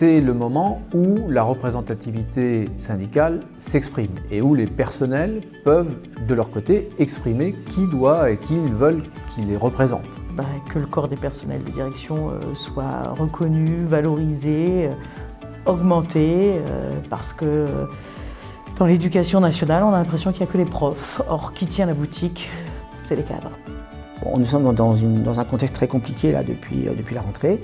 c'est le moment où la représentativité syndicale s'exprime et où les personnels peuvent, de leur côté, exprimer qui doit et qui ils veulent qui les représente. Que le corps des personnels de direction soit reconnu, valorisé, augmenté, parce que dans l'éducation nationale, on a l'impression qu'il n'y a que les profs. Or, qui tient la boutique, c'est les cadres. Bon, nous sommes dans un contexte très compliqué là, depuis la rentrée,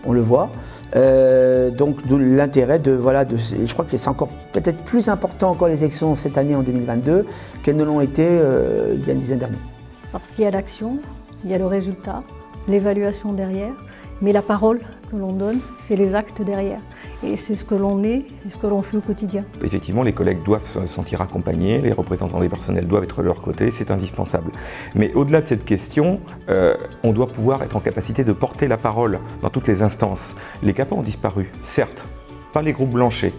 on le voit. Donc l'intérêt je crois que c'est encore peut-être plus important encore les élections cette année en 2022 qu'elles ne l'ont été il y a une dizaine d'années. Parce qu'il y a l'action, il y a le résultat, l'évaluation derrière, mais la parole que l'on donne, c'est les actes derrière. Et c'est ce que l'on est et ce que l'on fait au quotidien. Effectivement, les collègues doivent se sentir accompagnés, les représentants des personnels doivent être de leur côté, c'est indispensable. Mais au-delà de cette question, on doit pouvoir être en capacité de porter la parole dans toutes les instances. Les CAPA ont disparu, certes, pas les groupes blanchés,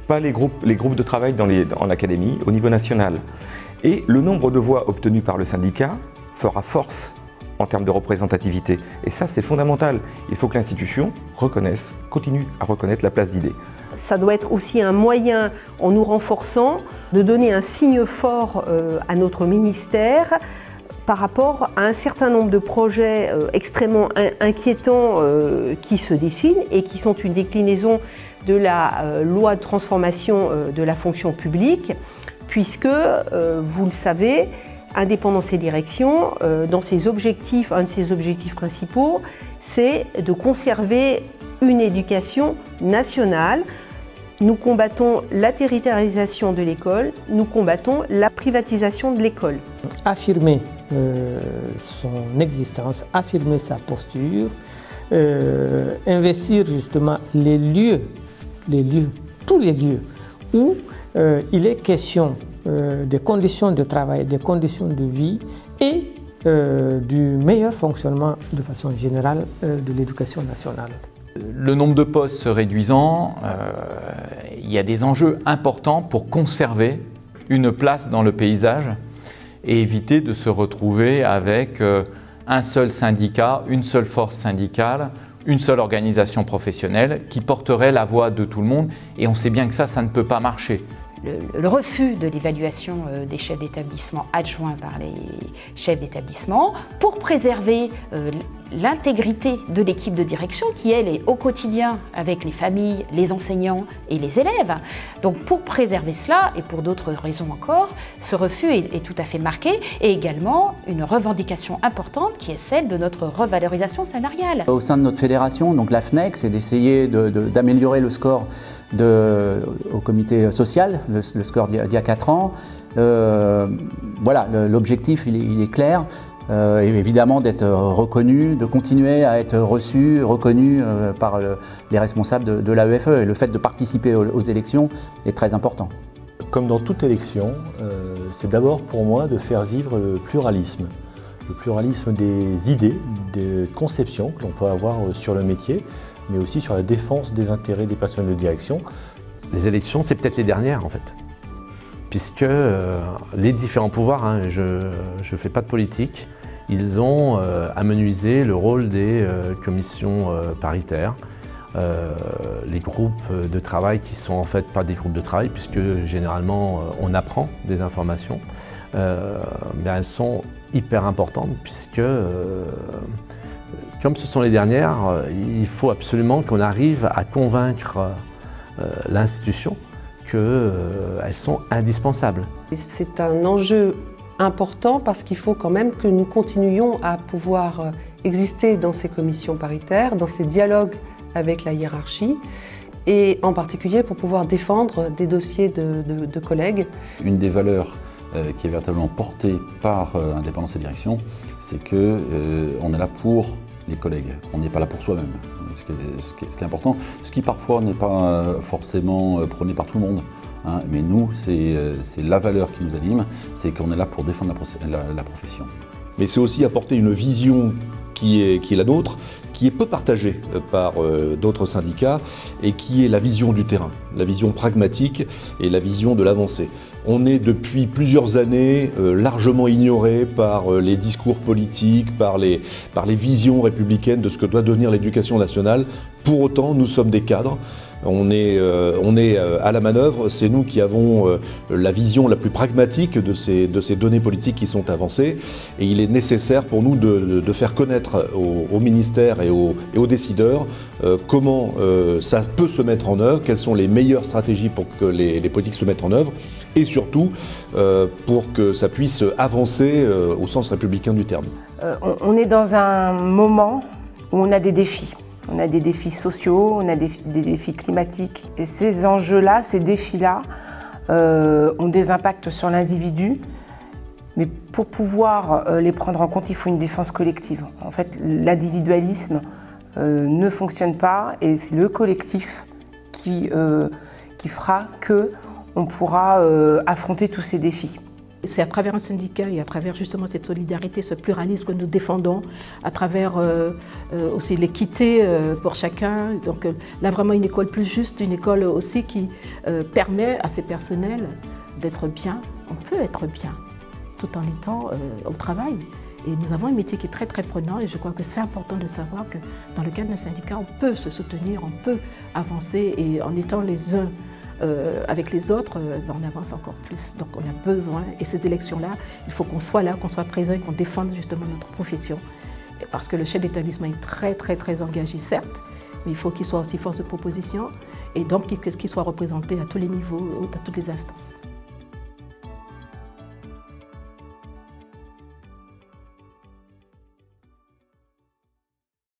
pas les groupes de travail dans l'académie, au niveau national. Et le nombre de voix obtenues par le syndicat fera force en termes de représentativité. Et ça, c'est fondamental. Il faut que l'institution continue à reconnaître la place d'idées. Ça doit être aussi un moyen, en nous renforçant, de donner un signe fort à notre ministère par rapport à un certain nombre de projets extrêmement inquiétants qui se dessinent et qui sont une déclinaison de la loi de transformation de la fonction publique, puisque, vous le savez, Indépendance et Direction, dans ses objectifs, un de ses objectifs principaux, c'est de conserver une éducation nationale. Nous combattons la territorialisation de l'école, nous combattons la privatisation de l'école. Affirmer son existence, affirmer sa posture, investir justement les lieux, tous les lieux où il est question des conditions de travail, des conditions de vie et du meilleur fonctionnement de façon générale de l'éducation nationale. Le nombre de postes se réduisant, il y a des enjeux importants pour conserver une place dans le paysage et éviter de se retrouver avec un seul syndicat, une seule force syndicale, une seule organisation professionnelle qui porterait la voix de tout le monde. Et on sait bien que ça ne peut pas marcher. Le refus de l'évaluation des chefs d'établissement adjoints par les chefs d'établissement pour préserver l'intégrité de l'équipe de direction qui, elle, est au quotidien avec les familles, les enseignants et les élèves. Donc pour préserver cela, et pour d'autres raisons encore, ce refus est tout à fait marqué, et également une revendication importante qui est celle de notre revalorisation salariale. Au sein de notre fédération, donc la FNEC, c'est d'essayer d'améliorer le score au comité social, le score d'il y a 4 ans. Voilà, l'objectif il est clair, évidemment d'être reconnu, de continuer à être reconnu par les responsables de l'AEFE, et le fait de participer aux élections est très important. Comme dans toute élection, c'est d'abord pour moi de faire vivre le pluralisme des idées, des conceptions que l'on peut avoir sur le métier, mais aussi sur la défense des intérêts des personnels de direction. Les élections, c'est peut-être les dernières en fait, puisque les différents pouvoirs, je ne fais pas de politique, ils ont amenuisé le rôle des commissions paritaires, les groupes de travail qui sont en fait pas des groupes de travail, puisque généralement on apprend des informations, elles sont hyper importantes, puisque comme ce sont les dernières, il faut absolument qu'on arrive à convaincre l'institution qu'elles sont indispensables. C'est un enjeu important parce qu'il faut quand même que nous continuions à pouvoir exister dans ces commissions paritaires, dans ces dialogues avec la hiérarchie, et en particulier pour pouvoir défendre des dossiers de collègues. Une des valeurs qui est véritablement portée par Indépendance et Direction, c'est qu'on est là pour les collègues, on n'est pas là pour soi-même, ce qui est important, ce qui parfois n'est pas forcément prôné par tout le monde, hein, mais nous, c'est la valeur qui nous anime, c'est qu'on est là pour défendre la profession. Mais c'est aussi apporter une vision qui est la nôtre, qui est peu partagée par d'autres syndicats, et qui est la vision du terrain, la vision pragmatique et la vision de l'avancée. On est depuis plusieurs années largement ignoré par les discours politiques, par les visions républicaines de ce que doit devenir l'éducation nationale. Pour autant, nous sommes des cadres. On est à la manœuvre, c'est nous qui avons la vision la plus pragmatique de ces données politiques qui sont avancées, et il est nécessaire pour nous de faire connaître aux ministères et aux décideurs comment ça peut se mettre en œuvre, quelles sont les meilleures stratégies pour que les politiques se mettent en œuvre, et surtout pour que ça puisse avancer au sens républicain du terme. On est dans un moment où on a des défis. On a des défis sociaux, on a des défis climatiques. Et ces enjeux-là, ces défis-là, ont des impacts sur l'individu. Mais pour pouvoir les prendre en compte, il faut une défense collective. En fait, l'individualisme ne fonctionne pas et c'est le collectif qui fera qu'on pourra affronter tous ces défis. C'est à travers un syndicat et à travers justement cette solidarité, ce pluralisme que nous défendons, à travers aussi l'équité pour chacun. Donc là, vraiment une école plus juste, une école aussi qui permet à ces personnels d'être bien. On peut être bien tout en étant au travail. Et nous avons un métier qui est très très prenant et je crois que c'est important de savoir que dans le cadre d'un syndicat, on peut se soutenir, on peut avancer et en étant les uns avec les autres, on avance encore plus. Donc on a besoin, et ces élections-là, il faut qu'on soit là, qu'on soit présent et qu'on défende justement notre profession. Parce que le chef d'établissement est très très très engagé, certes, mais il faut qu'il soit aussi force de proposition et donc qu'il soit représenté à tous les niveaux, à toutes les instances.